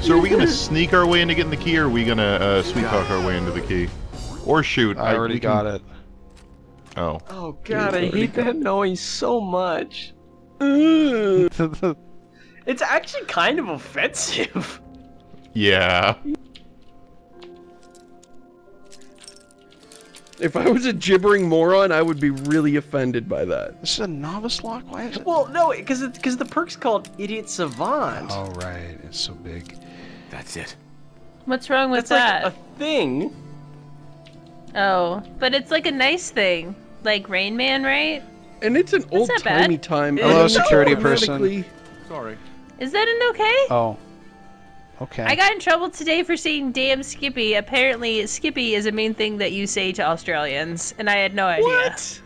So are we gonna sneak our way into getting the key, or are we gonna sweet talk our way into the key? Or shoot. I already got it. Oh. Oh god, I hate that noise so much. It's actually kind of offensive. Yeah. If I was a gibbering moron, I would be really offended by that. This is a novice lock? Why is it? Well, no, because the perk's called Idiot Savant. Oh, right. It's so big. That's it. What's wrong with That's that? like a thing. Oh, but it's like a nice thing. Like Rain Man, right? And it's an old-timey time. Hello, security person. Sorry. Is that an okay? Oh. Okay. I got in trouble today for saying damn Skippy. Apparently, Skippy is a main thing that you say to Australians, and I had no idea. What?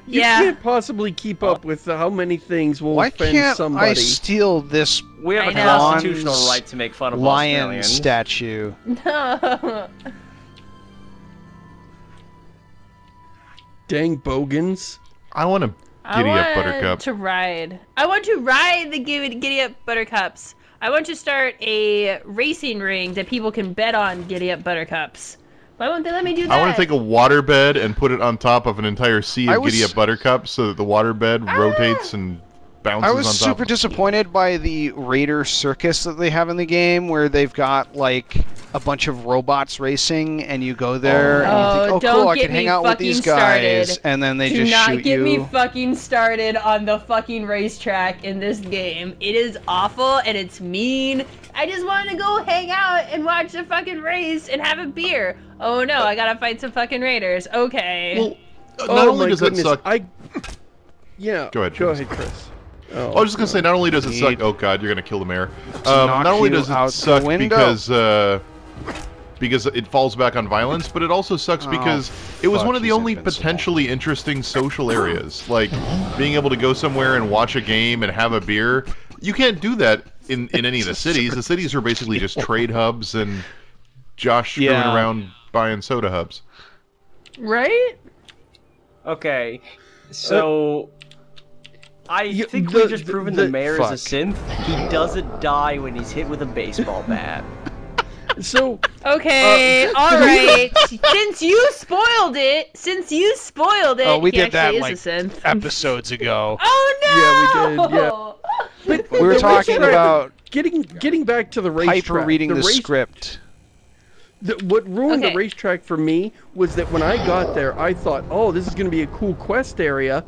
You Yeah. can't possibly keep up with how many things will Why offend can't somebody. I steal this We have a I know. constitutional right to make fun of lion Australians. statue? No. Dang bogans. I want to giddy up Buttercup. To ride. I want to ride the Giddy Up Buttercups. I want to start a racing ring that people can bet on Giddy Up Buttercups. Why won't they let me do that? I want to take a waterbed and put it on top of an entire sea of giddy up Buttercups so that the waterbed rotates and bounces I on was top. super disappointed by the Raider Circus that they have in the game, where they've got like a bunch of robots racing, and you go there and you think, oh don't cool, I get can hang me out with these fucking guys, started. and then they Do just not shoot get you. me fucking started on the fucking racetrack in this game. It is awful and it's mean. I just want to go hang out and watch the fucking race and have a beer. Oh no, I gotta fight some fucking raiders. Okay. Well, not only does that suck. Yeah. Go ahead, Go James. ahead, Chris. I was just gonna say, not only does it suck. Oh god, you're gonna kill the mayor. knock Not only you does it out the suck window. because it falls back on violence, but it also sucks because it was fuck, one of the he's only invincible. potentially interesting social areas. Like being able to go somewhere and watch a game and have a beer. You can't do that in any of the cities. The cities are basically just trade hubs and Josh screwing around buying soda hubs. Right? Okay, so I think we've just proven the mayor is a synth. He doesn't die when he's hit with a baseball bat. So okay, all right. Since you spoiled it, Oh, we he did that actually like is a synth. episodes ago. Oh no! Yeah, we did, yeah. But We were the talking racetrack- about getting back to the racetrack. Piper reading the race- script. What ruined Okay. the racetrack for me was that when I got there, I thought, oh, this is going to be a cool quest area,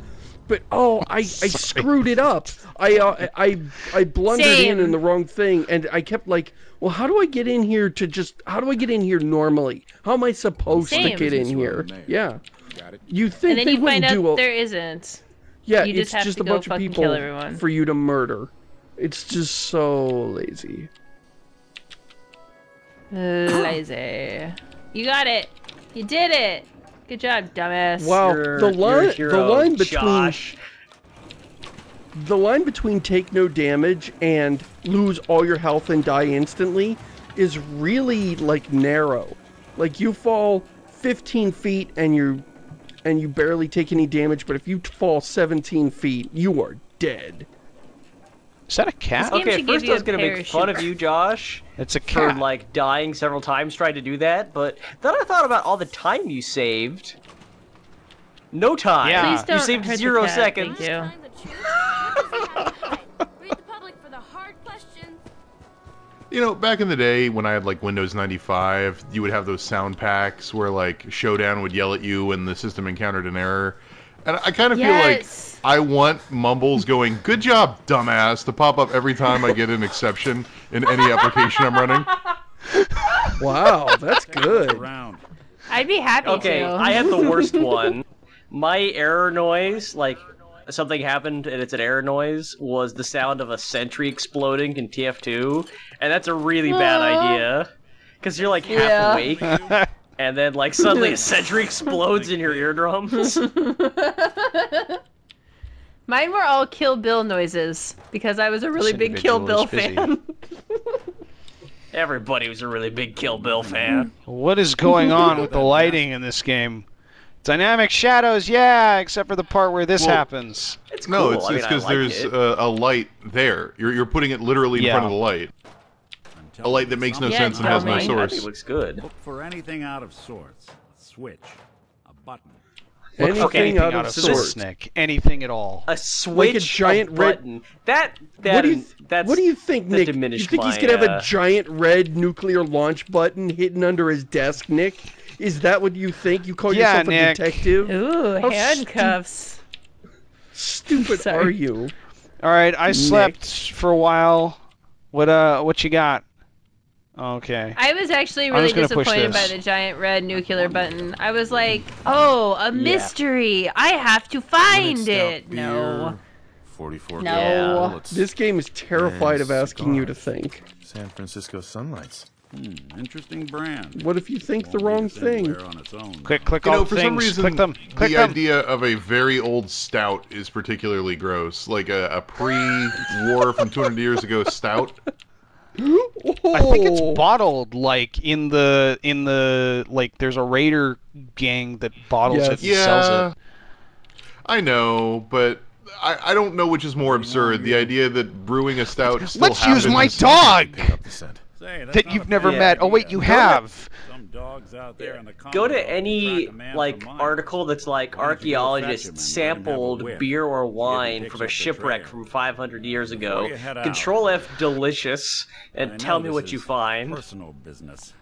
but oh, I screwed it up. I blundered Same. in the wrong thing, and I kept like, well, how do I get in here how do I get in here normally? How am I supposed to Same. get in here? Yeah. You think And then they you wouldn't find do out all... there isn't. Yeah, you it's just have just to a go bunch of fucking people kill everyone. for you to murder. It's just so lazy. Lazy. You got it. You did it. Good job, dumbass. Wow, You're the a line hero, between Josh. the line between take no damage and lose all your health and die instantly is really like narrow. Like you fall 15 feet and you barely take any damage, but if you fall 17 feet, you are dead. Is that a cat? Game Okay, should first give I was you a gonna make parachute. fun of you, Josh, It's a for cat. like dying several times trying to do that, but then I thought about all the time you saved. No time. Yeah. Please don't You saved hurt the 0 cat, seconds. Thank you. Find the truth. That doesn't happen tonight. Read the public for the hard questions. You know, back in the day when I had like Windows 95, you would have those sound packs where like Showdown would yell at you when the system encountered an error. And I kind of feel like Yes. I want Mumbles going, "Good job, dumbass," to pop up every time I get an exception in any application I'm running. Wow, that's good. I'd be happy Okay, to. I had the worst one. My error noise, like something happened and it's an error noise, was the sound of a sentry exploding in TF2, and that's a really bad idea. Because you're like half Yeah. awake, and then like suddenly a sentry explodes in your eardrums. Mine were all Kill Bill noises because I was a really This big Kill individual Bill is busy. fan. Everybody was a really big Kill Bill fan. What is going on with the lighting in this game? Dynamic shadows, yeah, except for the part where this Well, happens. It's No, cool. it's I because like there's it. a light there. You're putting it literally in Yeah. front of the light. A light that makes no Yeah, sense and has no dummy. That source. looks good. Look for anything out of sorts. A switch, a button. Look for Anything out of so sorts. this- Nick. Anything at all. A switch, Like a giant a red- button. That's What do you think, that Nick? You diminished think he's my, gonna have a giant red nuclear launch button hidden under his desk, Nick? Is that what you think? You call Yeah, yourself a Nick. detective? Ooh, How handcuffs. Stupid Sorry. are you? All right, I slept for a while. What you got? Okay. I was actually I'm really just gonna push disappointed by this. the giant red nuclear button. I was like, oh, a mystery. I have to find it. No. 44 No. Yeah. bullets. This game is terrified of And asking you to cigars. think. San Francisco Sunlights. Interesting brand. What if you think the Won't wrong lead us thing? anywhere on its own. Click You all know, for things. some reason, Click them. Click the them. idea of a very old stout is particularly gross. Like a pre-war from 200 years ago stout. I think it's Oh. bottled like in the like there's a raider gang that bottles Yes. it and sells Yeah, it. I know, but I don't know which is more absurd. The idea that brewing a stout still Let's use my happens. dog Pick up the scent. Say, that's that not you've a never bad met. Oh wait, idea. you have. Some dogs out there in the Go to Congo any track a man like for miles. article that's like Why don't you go fetch him archaeologists and let him have a sampled whiff? beer or See if he wine picks from a up the shipwreck trail. from 500 years ago. Before you head out. Control F delicious I and know tell me this what you is find. Personal business.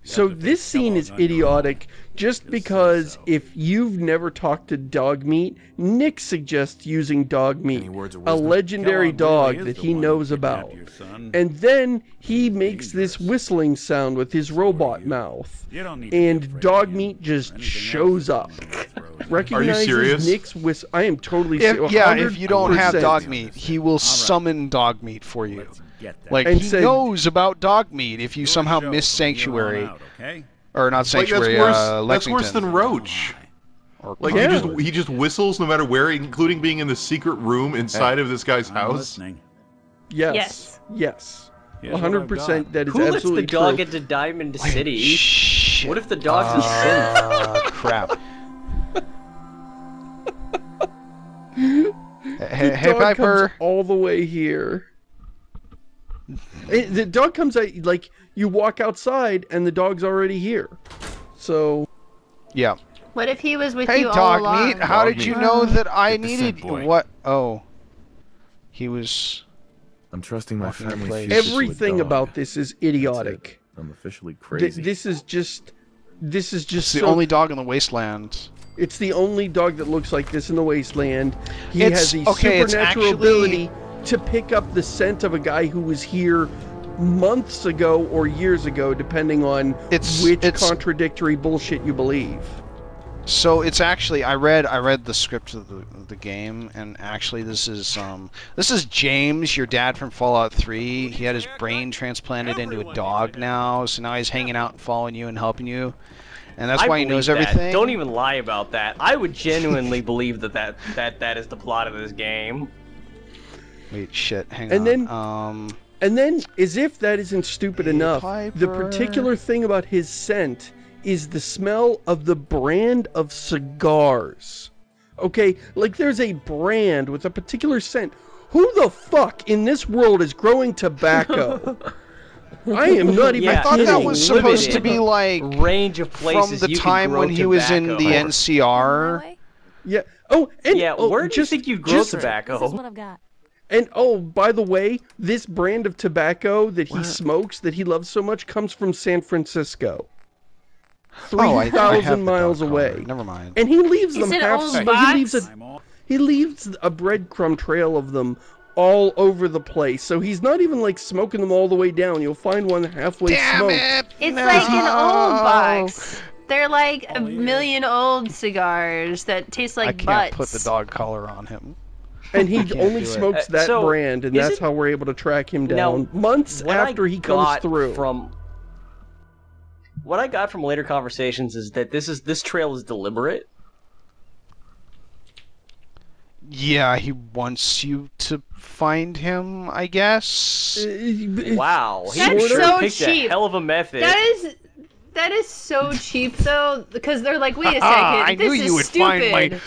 So have to this fix scene is Kellogg's on your idiotic just Just say because so. if you've never talked to dog meat, Nick suggests using dog meat, Any words of a wisdom? legendary Kellogg dog really that is he the one knows who kidnapped about. your son. And then he makes this dangerous. whistling sound with his robot mouth. You don't need to be And afraid dog of him meat or just anything shows else up. that comes down the throat. Recognizes serious? Nick's whistle. I am totally If, serious. yeah, if you don't have 100%. dog meat, he will summon dog meat for you. Let's get that. Like And he say- knows about dog meat if you Your somehow show miss from here on Sanctuary out, okay? or not Like, Sanctuary. that's Lexington. worse than Roach. Or Like Yeah. he just whistles no matter where, including being in the secret room inside of this guy's I'm house. listening. Yes. Yes. Yes. Here's what I've 100%. got. That is Who lets the absolutely dog true. into Diamond City? Shit. What if the dog's a synth? Crap. The Hey, hey dog Piper. comes all the way here. The dog comes out like you walk outside and the dog's already here. So Yeah. What if he was with Hey, you all dog along? meat. How Dog did you meat. know that I Get the needed scent, boy. what? Oh, he was. I'm trusting my Walking in family. place. future to a everything dog. about this is idiotic. I'm officially Th- crazy. This is just It's the so- only dog in the wasteland. It's the only dog that looks like this in the wasteland. He It's- has the okay, it's supernatural actually- ability to pick up the scent of a guy who was here months ago or years ago, depending on which contradictory bullshit you believe. So it's actually I read the script of the game, and actually this is James, your dad from Fallout 3. He had his brain transplanted into a dog now, so now he's hanging out and following you and helping you, and that's I why he knows believe that. everything. Don't even lie about that. I would genuinely believe that is the plot of this game. Wait, shit, hang And then- on. And then, as if that isn't stupid Hey, enough, the Piper. particular thing about his scent is the smell of the brand of cigars. Okay, like there's a brand with a particular scent. Who the fuck in this world is growing tobacco? I am not even Yeah, I thought that kidding. was supposed to be Limited like range of places from the you can time grow when he was in tobacco. the My NCR. way? Yeah. Oh, and Yeah, oh, where do you just, think you grow just- This is tobacco? what I've got. And oh, by the way, this brand of tobacco that he smokes, that he loves so much, comes from San Francisco. Oh, I have 3,000 the miles dog away. collar. Never mind. And he leaves Is them it half. old He box? leaves a I'm all he leaves a breadcrumb trail of them all over the place. So he's not even like smoking them all the way down. You'll find one halfway Damn smoked. it! It's No. like an old box. They're like a million old cigars that taste like I can't butts. put the dog collar on him. And he can't only do it. smokes that So, brand, and is that's it- how we're able to track him Now, down months What after I he comes got through. What I got from later conversations is that this trail is deliberate. Yeah, he wants you to find him, I guess. Wow, he That's sure so picked cheap. a hell of a method. That is so cheap though, because they're like, wait a second, Ah, I this knew is you would stupid. find my.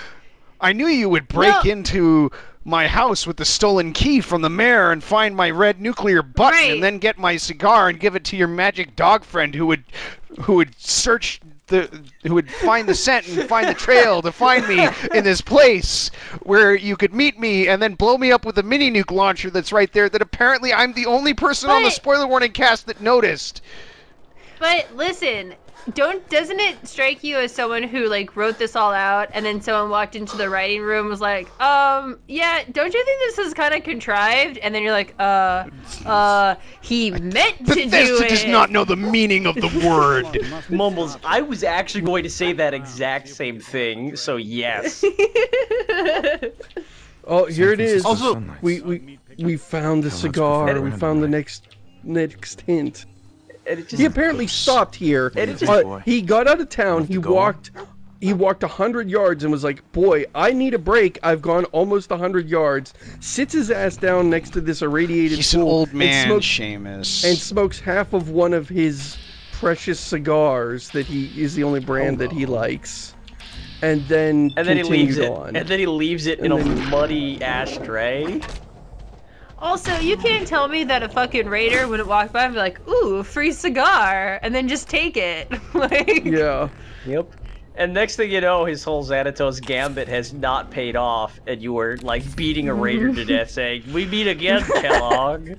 I knew you would break No. into my house with the stolen key from the mayor and find my red nuclear button Right. and then get my cigar and give it to your magic dog friend who would search who would find the scent and find the trail to find me in this place where you could meet me and then blow me up with a mini nuke launcher that's right there that apparently I'm the only person on the But- spoiler warning cast that noticed. But listen, doesn't it strike you as someone who like wrote this all out and then someone walked into the writing room and was like, yeah, don't you think this is kind of contrived? And then you're like, he meant to do Bethesda it. does not know the meaning of the word. Mumbles, I was actually going to say that exact same thing, so yes. Oh, here it is. Also- Sunlights. We found the cigar. prefer We random found the light. next hint. And it just, He apparently stopped here. And it just- He got out of town. Want He to go walked. He walked 100 yards and was like, "Boy, I need a break. I've gone almost 100 yards." Sits his ass down next to this irradiated He's an pool old and man, smokes, Seamus. and smokes half of one of his precious cigars that he is the only brand that he likes, and then and then he leaves it. on. And then he leaves it in And a then- muddy ashtray. Also, you can't tell me that a fucking raider wouldn't walk by and be like, ooh, free cigar, and then just take it. Like, Yeah. Yep. And next thing you know, his whole Xanatos gambit has not paid off, and you were like beating a raider to death, saying, "We meet again, Kellogg."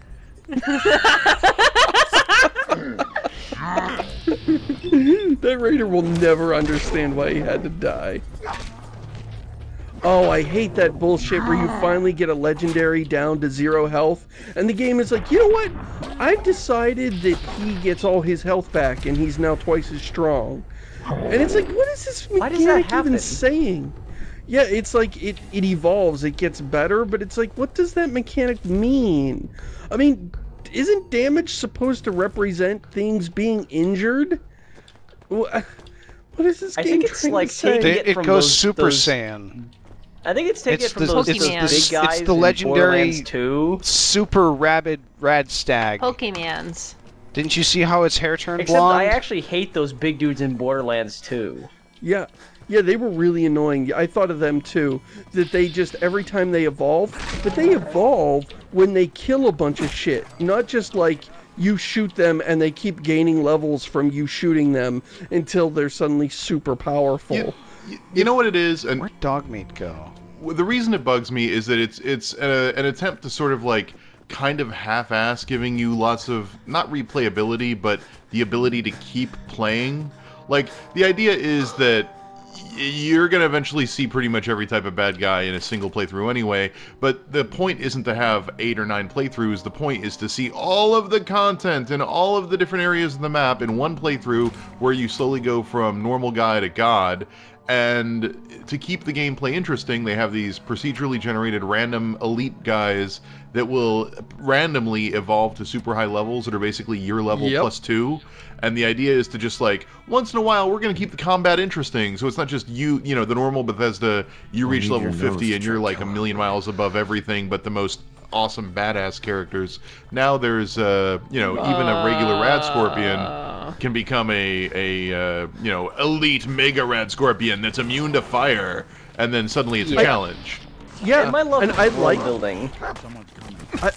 That raider will never understand why he had to die. Oh, I hate that bullshit where you finally get a legendary down to 0 health, and the game is like, you know what? I've decided that he gets all his health back, and he's now twice as strong. And it's like, what is this Why does that mechanic happen? even saying? Yeah, it's like, it evolves, it gets better, but it's like, what does that mechanic mean? I mean, isn't damage supposed to represent things being injured? What is this I game think it's trying like to say? taking It from goes those- Super those- Saiyan. I think it's taken It's from the- those it's those the- big it's guys the in legendary- Borderlands 2. Super rabid rad stag. Pokemans. Didn't you see how its hair turned Except blonde? I actually hate those big dudes in Borderlands 2. Yeah, they were really annoying. I thought of them too. That they just, every time they evolve, but they evolve when they kill a bunch of shit. Not just like you shoot them and they keep gaining levels from you shooting them until they're suddenly super powerful. You know what it is, and Where'd dog meat go? the reason it bugs me is that it's an attempt to sort of like kind of half-ass giving you lots of not replayability but the ability to keep playing. Like the idea is that you're going to eventually see pretty much every type of bad guy in a single playthrough anyway, but the point isn't to have 8 or 9 playthroughs. The point is to see all of the content in all of the different areas of the map in one playthrough where you slowly go from normal guy to god. And to keep the gameplay interesting, they have these procedurally generated random elite guys that will randomly evolve to super high levels that are basically your level Yep. plus 2. And the idea is to just like, once in a while, we're going to keep the combat interesting. So it's not just you know, the normal Bethesda, you reach need level your nose 50 to and you're try like a Kellogg. million miles above everything but the most awesome badass characters. Now there's, you know, even a regular Rad Scorpion can become a you know, elite Mega Rad Scorpion that's immune to fire. And then suddenly it's a challenge. Yeah, And my love and of I world like building.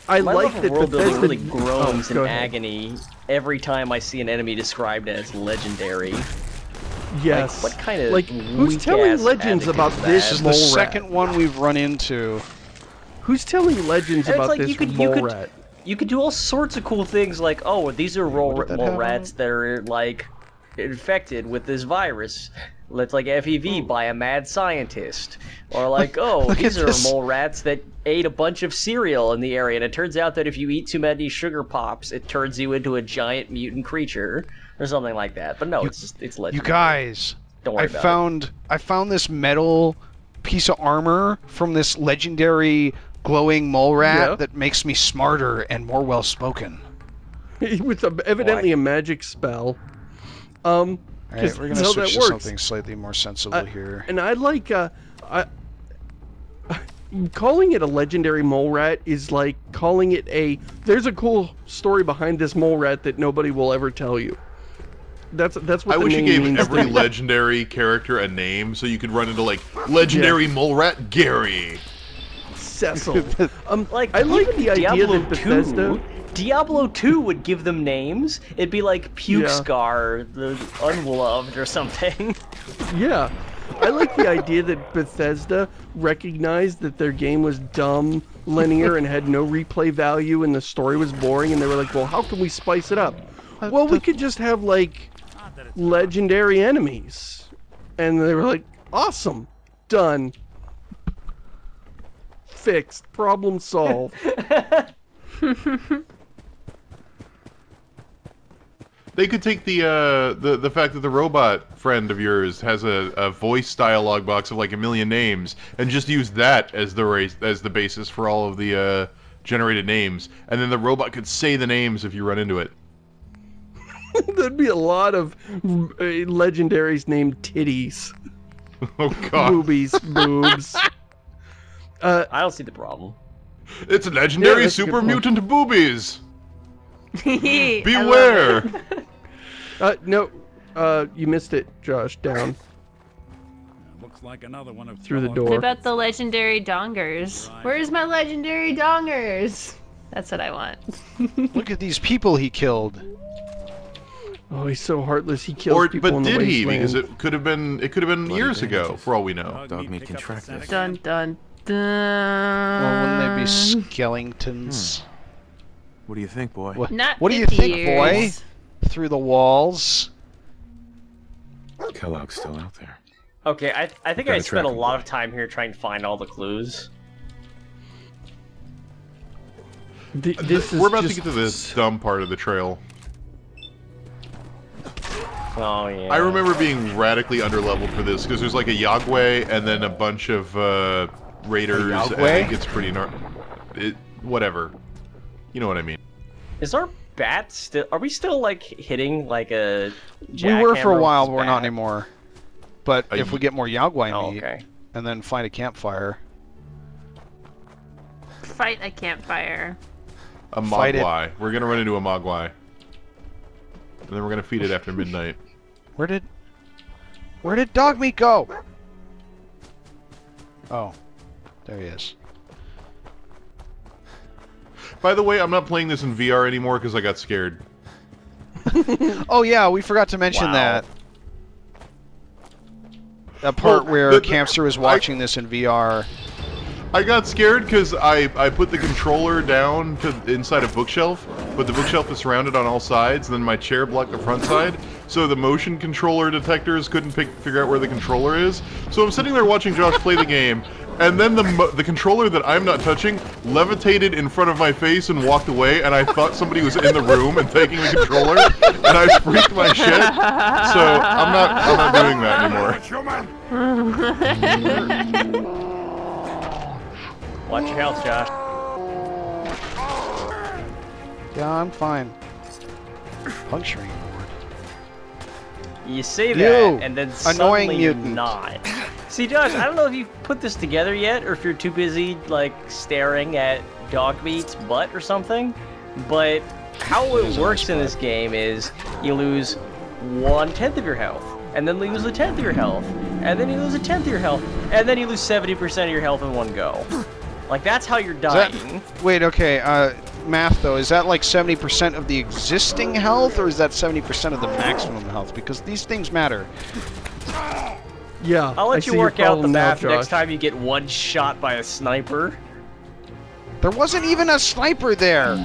I My like love of that world building Bethesda really groans Oh, go in ahead. agony every time I see an enemy described as legendary. Yes. What kind of like who's weak-ass telling legends attitude about is this that? This is mole the rat? second one we've run into. Who's telling legends And it's about like this you could mole rat? you could do all sorts of cool things like, oh, these are What did that mole have? rats that are like infected with this virus. Let's like FEV by a mad scientist, or like, oh, Look these at are this. mole rats that ate a bunch of cereal in the area, and it turns out that if you eat too many sugar pops, it turns you into a giant mutant creature, or something like that. But no, it's You legendary. guys, Don't worry I about it. found this metal piece of armor from this legendary glowing mole rat Yeah. that makes me smarter and more well spoken. With evidently a magic spell. All right, we're gonna how switch that to works. something slightly more sensible here. And I like calling it a legendary mole rat is like calling it there's a cool story behind this mole rat that nobody will ever tell you. That's what I the wish you name gave means every to me. legendary character a name so you could run into like legendary mole rat Gary. Cecil. Like, I like even the idea Diablo that Bethesda. 2, Diablo 2 would give them names. It'd be like Puke Yeah. Scar, the Unloved, or something. Yeah. I like the idea that Bethesda recognized that their game was dumb, linear, and had no replay value, and the story was boring, and they were like, well, how can we spice it up? Well, we could just have, like, legendary enemies. And they were like, awesome. Done. Fixed. Problem solved. They could take the fact that the robot friend of yours has a voice dialogue box of like 1 million names, and just use that as the basis for all of the generated names, and then the robot could say the names if you run into it. There'd be a lot of legendaries named titties. Oh god. Boobies. Boobs. I don't see the problem. It's legendary that's a good super point. mutant boobies. I Beware. love No. You missed it, Josh. Down. Looks like another one of Through the Kellogg's- door. What about the legendary dongers? Where's my legendary dongers? That's what I want. Look at these people he killed. Oh, he's so heartless. He kills people But in the did he? wasteland. Because it could have been Bloody years ago, damages. for all we know. Dog meat pick can up track the this. Dun dun dun. Well, wouldn't they be skeletons? What do you think, boy? Not What do you 50 think, years. boy? Through the walls. Kellogg's still out there. Okay, I think Gotta I spent a track him, lot boy. of time here trying to find all the clues. This is We're about just... to get to this dumb part of the trail. Oh yeah. I remember being radically underleveled for this because there's like a Yagway and then a bunch of raiders. And Yagway? it gets pretty whatever. You know what I mean. Is our bat still? Are we still like hitting like a? We were for a jackhammer while, with but we're not bat? anymore. But if we get more Yagwai Oh, meat, okay. and then find a campfire. Fight a campfire. A Fight it. Mogwai. We're gonna run into a Mogwai. And then we're gonna feed it after midnight. Where did dog meat go? Oh, there he is. By the way, I'm not playing this in VR anymore because I got scared. Oh yeah, we forgot to mention Wow. that. That part Well, where the- Campster was watching this in VR. I got scared because I put the controller down to inside a bookshelf, but the bookshelf is surrounded on all sides, and then my chair blocked the front side, so the motion controller detectors couldn't figure out where the controller is. So I'm sitting there watching Josh play the game, and then the controller that I'm not touching levitated in front of my face and walked away, and I thought somebody was in the room and taking the controller, and I freaked my shit. So I'm not doing that anymore. Watch your health, Josh. Yeah, I'm fine. Puncturing board. You say You, that, and then annoying suddenly you're mutant. not. See, Josh, I don't know if you've put this together yet, or if you're too busy, like, staring at dog meat's butt or something, but how it works in this game is you lose 1/10 of your health, and then you lose 1/10 of your health, and then you lose 1/10 of your health, and then you lose 70% of your health in one go. Like, that's how you're Is dying. that, wait, okay, math though, is that like 70% of the existing health, or is that 70% of the maximum health? Because these things matter. Yeah, I'll I let see you your work out the problem now, math next Josh. time you get one shot by a sniper. There wasn't even a sniper there.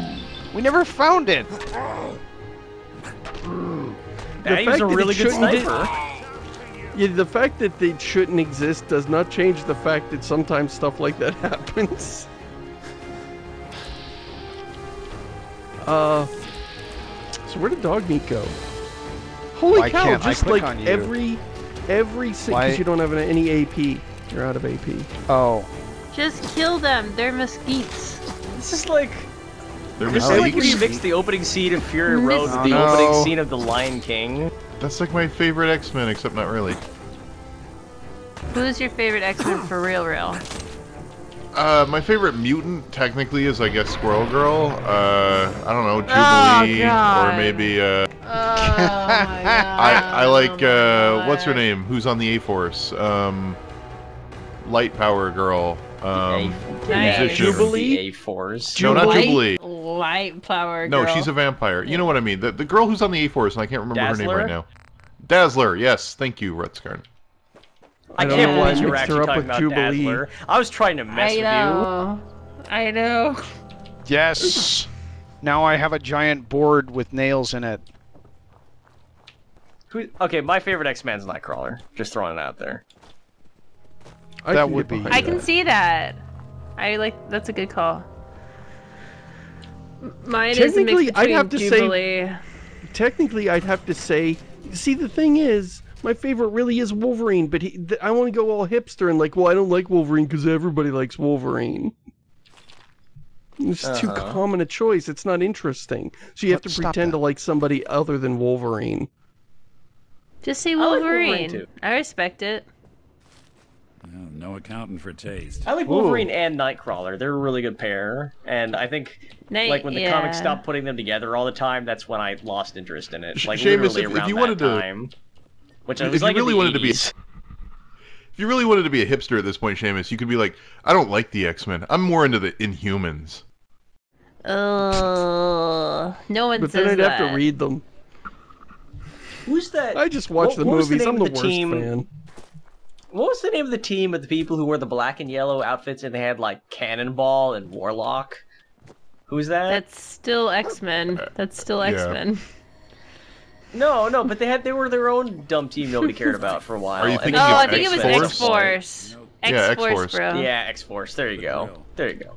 We never found it. That fact is a that it really good shouldn't sniper. Yeah, the fact that they shouldn't exist does not change the fact that sometimes stuff like that happens. So where did dog meat go? Holy Why cow! can't I Just click like on you? every Why- because you don't have any AP. You're out of AP. Oh. Just kill them. They're mesquites. This is like They're This is like mistakes. when you mix the opening scene of Fury Road with the Oh, opening no. scene of The Lion King. That's like my favorite X-Men, except not really. Who's your favorite X-Men for real? My favorite mutant, technically, is, I guess, Squirrel Girl. I don't know, Jubilee, God. or maybe, Oh my god. I like, what's her name? Who's on the A-Force? Light Power Girl. musician. Jubilee? A4s. No, not Jubilee. Light flower girl. No, she's a vampire. You know what I mean. The girl who's on the A4s, and I can't remember her name Dazzler? right now. Dazzler, yes. Thank you, Rutskarn. I don't can't know why I believe you were mixed her actually up talking with about Jubilee. Dazzler. I was trying to mess with you. I know. Yes. Now I have a giant board with nails in it. Okay, my favorite X-Men's Nightcrawler. Just throwing it out there. That would be- I can see that. That's a good call. Mine is a mix Technically, between I'd have to Jubilee. Technically, I'd have to say. See, the thing is, my favorite really is Wolverine, but I want to go all hipster and well, I don't like Wolverine because everybody likes Wolverine. It's too common a choice. It's not interesting. So you have to Stop pretend that. to like somebody other than Wolverine. Just say like Wolverine. Wolverine, too. I respect it. Oh, no accounting for taste. I like Wolverine and Nightcrawler. They're a really good pair, and I think when the comics stopped putting them together all the time, that's when I lost interest in it. Like Seamus, literally if around you that wanted to- time, which If was like you really in the wanted to be, 80s. if you really wanted to be a hipster at this point, Seamus, you could be like, I don't like the X-Men. I'm more into the Inhumans. No one But says then I'd that. have to read them. Who's that? I just watch the what was movies. name I'm the of worst team? fan. What was the name of the team of the people who wore the black and yellow outfits and they had like Cannonball and Warlock? Who's that? That's still X-Men. That's still X-Men. No, but they were their own dumb team nobody cared about for a while. Are you and thinking then of I think it was X-Force? X-Force. Yeah, X-Force, X-Force. bro. Yeah, X-Force. There you go. There you go.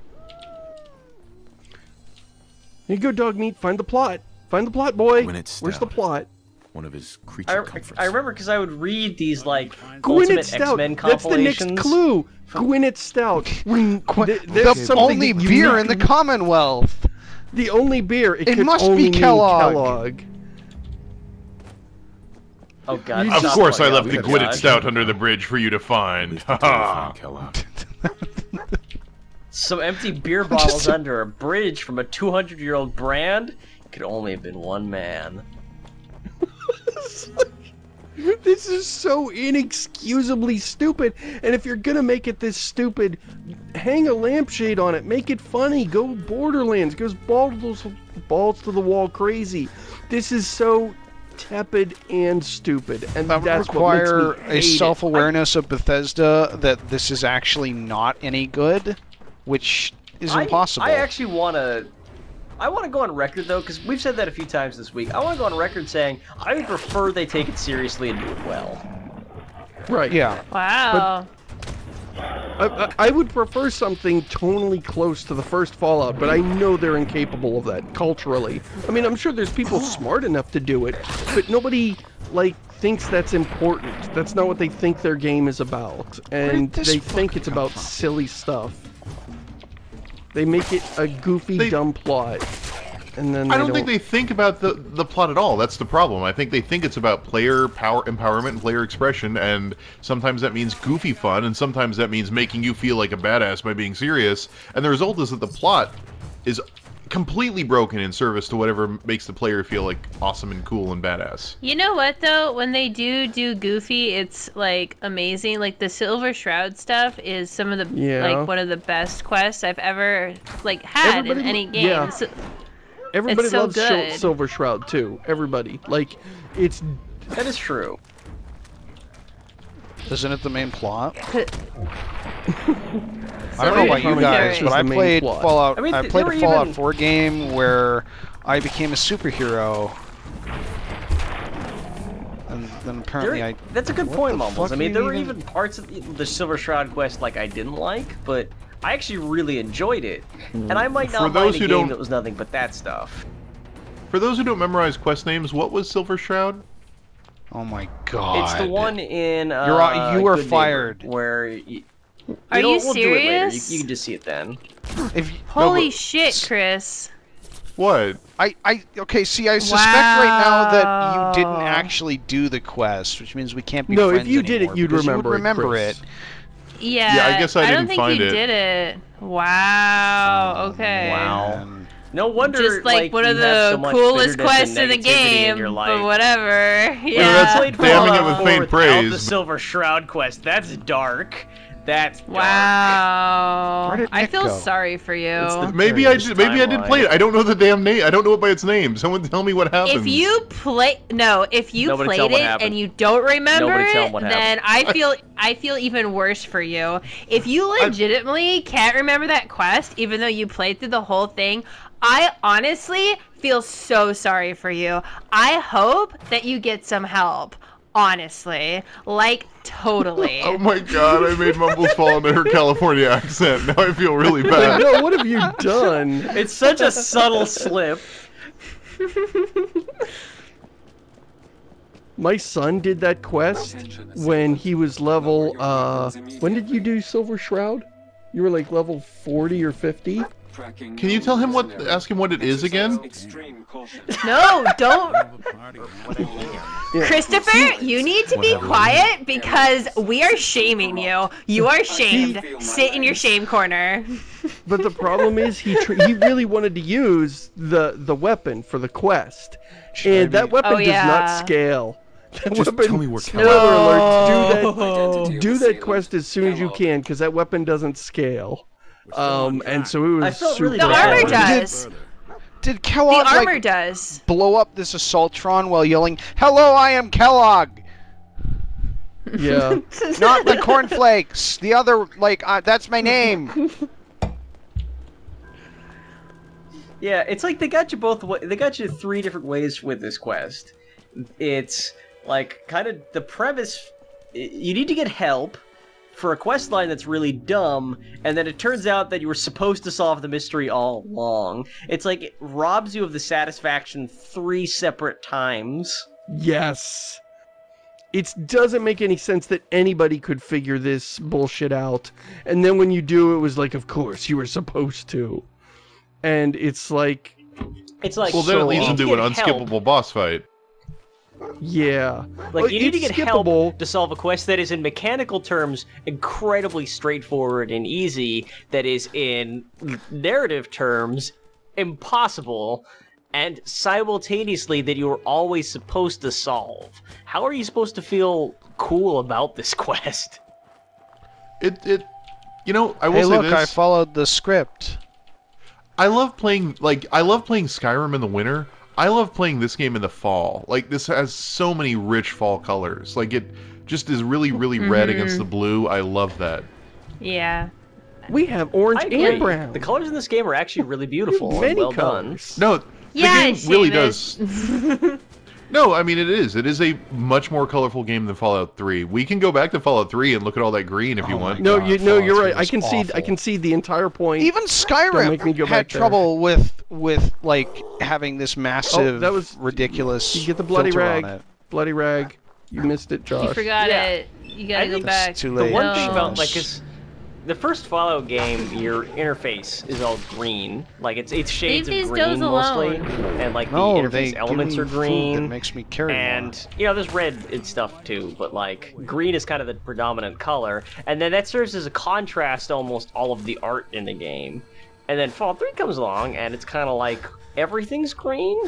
Here you go, dog meat. Find the plot. Find the plot, boy. Gwyneth Where's the Stout. plot? One of his creature comforts. I remember because I would read these like Gwyneth Ultimate Stout. X-Men That's the next compilations. clue. Gwyneth Stout. The only beer in the Commonwealth. The only beer. It could must only be mean Kellogg. Oh god. Of stop course, I playing left out the with Gwyneth God. Stout under the bridge for you to find. Ha ha. Kellogg. Some empty beer bottles under a bridge from a 200-year-old brand. It could only have been one man. This is so inexcusably stupid. And if you're gonna make it this stupid, hang a lampshade on it. Make it funny. Go Borderlands. Goes balls to the wall crazy. This is so tepid and stupid, and That would that's require what makes me a hate it. self-awareness of Bethesda that this is actually not any good, which is impossible. I actually want to... I want to go on record, though, because we've said that a few times this week. I want to go on record saying I would prefer they take it seriously and do it well. Right. Yeah. Wow. I would prefer something tonally close to the first Fallout, but I know they're incapable of that culturally. I mean, I'm sure there's people smart enough to do it, but nobody, thinks that's important. That's not what they think their game is about. And this they think it's about silly stuff. They make it a goofy, dumb plot. And then I don't think they think about the plot at all. That's the problem. I think they think it's about player power empowerment and player expression, and sometimes that means goofy fun, and sometimes that means making you feel like a badass by being serious. And the result is that the plot is completely broken in service to whatever makes the player feel like awesome and cool and badass. You know what though? When they do goofy, it's amazing. Like the Silver Shroud stuff is some of the one of the best quests I've ever had in any game. Yeah. So, Everybody it's so loves good. Silver Shroud too. Everybody. It's... That is true. Isn't it the main plot? I I don't know about you guys, is but I the main played plot. Fallout. I mean, I they played were a Fallout even- 4 game where I became a superhero, and then apparently That's a good What point, the Mumbles. fuck I mean, are there you were even- even parts of the Silver Shroud quest I didn't like, but I actually really enjoyed it. And I might For not those mind a who game don't- that was nothing but that stuff. For those who don't memorize quest names, what was Silver Shroud? Oh my god! It's the one in you are Good Neighbor, fired. where Are you we'll do it later. serious? You can just see it then. If Holy shit, Chris. What? okay, see, I suspect right now that Wow. you didn't actually do the quest, which means we can't be No, friends if you did it, anymore, you'd because you would remember it, remember Chris. it. Yeah. Yeah, I guess I don't didn't think find you it. did it. Wow. Okay. Wow. And No wonder, Just one you of have so the much coolest bitterness quests and in the negativity game, in your life. but whatever. that's Yeah. Played damning it Fallout with 4 faint without praise. The Silver Shroud quest. That's dark. That's dark. Wow. Where did I Nick feel go? sorry for you. Maybe I did play it. I don't know the damn name. I don't know it by its name. Someone tell me what happens. If you played Nobody tell it what happened. and you don't remember Nobody tell it, what then I feel even worse for you. If you legitimately can't remember that quest, even though you played through the whole thing, I honestly feel so sorry for you. I hope that you get some help. Honestly, like totally. Oh my god, I made Mumbles fall into her California accent. Now I feel really bad. No, what have you done? It's such a subtle slip. My son did that quest when he was level, when did you do Silver Shroud? You were like level 40 or 50? Can you tell him ask him what it is again? No, don't. Christopher, you need to be quiet because we are shaming you. You are shamed. Sit in your shame corner. But the problem is he really wanted to use the weapon for the quest. And that weapon does not scale. That Just weapon, tell me where spoiler alert, do that quest as soon as you can because that weapon doesn't scale. And so it was I felt super really The bad. armor does. Did Kellogg The armor like does. blow up this assaultron while yelling, "Hello, I am Kellogg"? Yeah. Not the cornflakes. The other, like, that's my name. Yeah, it's like they got you both. They got you 3 different ways with this quest. It's like kind of the premise. You need to get help for a quest line that's really dumb, and then it turns out that you were supposed to solve the mystery all along. It's like it robs you of the satisfaction 3 separate times. Yes. It doesn't make any sense that anybody could figure this bullshit out. And then when you do, it was like, of course, you were supposed to. And it's like... Well, then it leads into an unskippable boss fight. Yeah. Like, you need to get skippable. help to solve a quest that is in mechanical terms incredibly straightforward and easy, that is in narrative terms impossible, and simultaneously that you're always supposed to solve. How are you supposed to feel cool about this quest? You know, I will say this. I followed the script. I love playing Skyrim in the winter. I love playing this game in the fall. Like, this has so many rich fall colors. Like, it just is really, really red against the blue. I love that. Yeah. We have orange and brown. The colors in this game are actually really beautiful and Many well colors. done. No, the game really does. No, I mean, it is. It is a much more colorful game than Fallout 3. We can go back to Fallout 3 and look at all that green if you want. No, you're right. I can see the entire point. Even Skyrim had trouble with like having this massive, ridiculous. You get the bloody filter rag. on it. Bloody rag. You missed it, Josh. You forgot it. You gotta go back. Too The late. one thing about, like, is the first Fallout game, your interface is all green. Like, it's shades of these green those mostly, alone. and like the No, interface they give elements me are food green. that makes me carry and you know, there's red and stuff too, but like green is kind of the predominant color, and then that serves as a contrast to almost all of the art in the game. And then Fallout 3 comes along, and it's kind of like everything's green.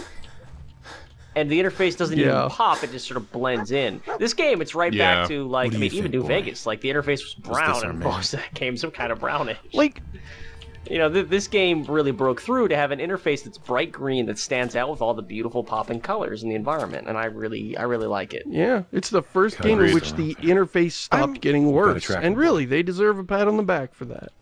And the interface doesn't even pop, it just sort of blends in. This game, it's right back to, like, I mean, even New Vegas, like, the interface was brown, and most of that game's some kind of brownish. Like, you know, this game really broke through to have an interface that's bright green that stands out with all the beautiful popping colors in the environment, and I really like it. Yeah, it's the first game in which the interface stopped getting worse, and really, they deserve a pat on the back for that.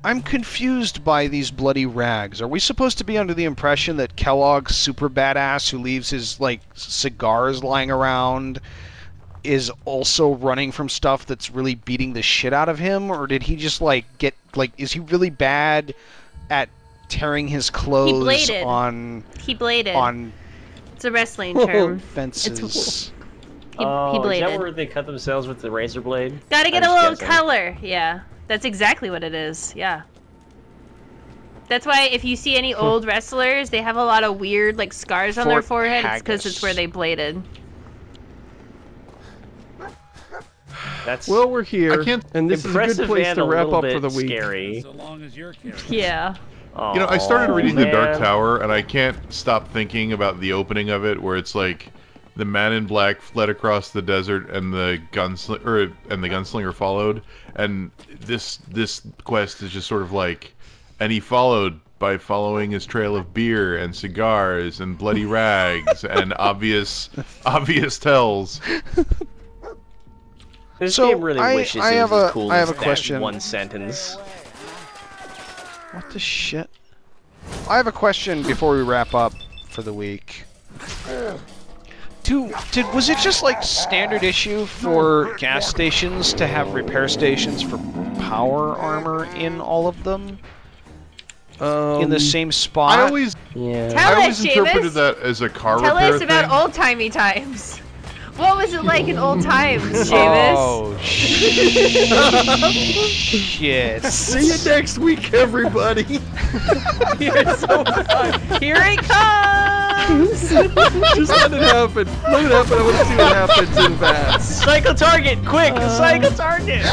I'm confused by these bloody rags. Are we supposed to be under the impression that Kellogg's super badass who leaves his, like, cigars lying around is also running from stuff that's really beating the shit out of him? Or did he just, like, is he really bad at tearing his clothes on... He bladed. On... It's a wrestling term. Fences. He Is bladed. that where they cut themselves with the razor blade? Gotta get a little color, yeah. That's exactly what it is, yeah. That's why if you see any old wrestlers, they have a lot of weird, like, scars on their forehead. It's because it's where they bladed. Well, we're here, and this is a good place to wrap up for the week. Scary. So long as you're careful. Yeah. You know, I started reading The Dark Tower, and I can't stop thinking about the opening of it, where it's like the man in black fled across the desert, and the gunslinger followed. And this quest is just sort of like, and he followed by following his trail of beer and cigars and bloody rags and obvious tells. This So, game really wishes it was as cool I have as a question. that one sentence. What the shit? I have a question before we wrap up for the week. Was it just like standard issue for gas stations to have repair stations for power armor in all of them? In the same spot? I always Tell us, interpreted Seamus. that as a car Tell repair us about thing. old-timey times. What was it like in old times, Seamus? Oh, shit. See you next week, everybody. You're so fun. Here it comes! Just let it happen. Let it happen. I want to see what happens in that. Cycle target, quick! Cycle target!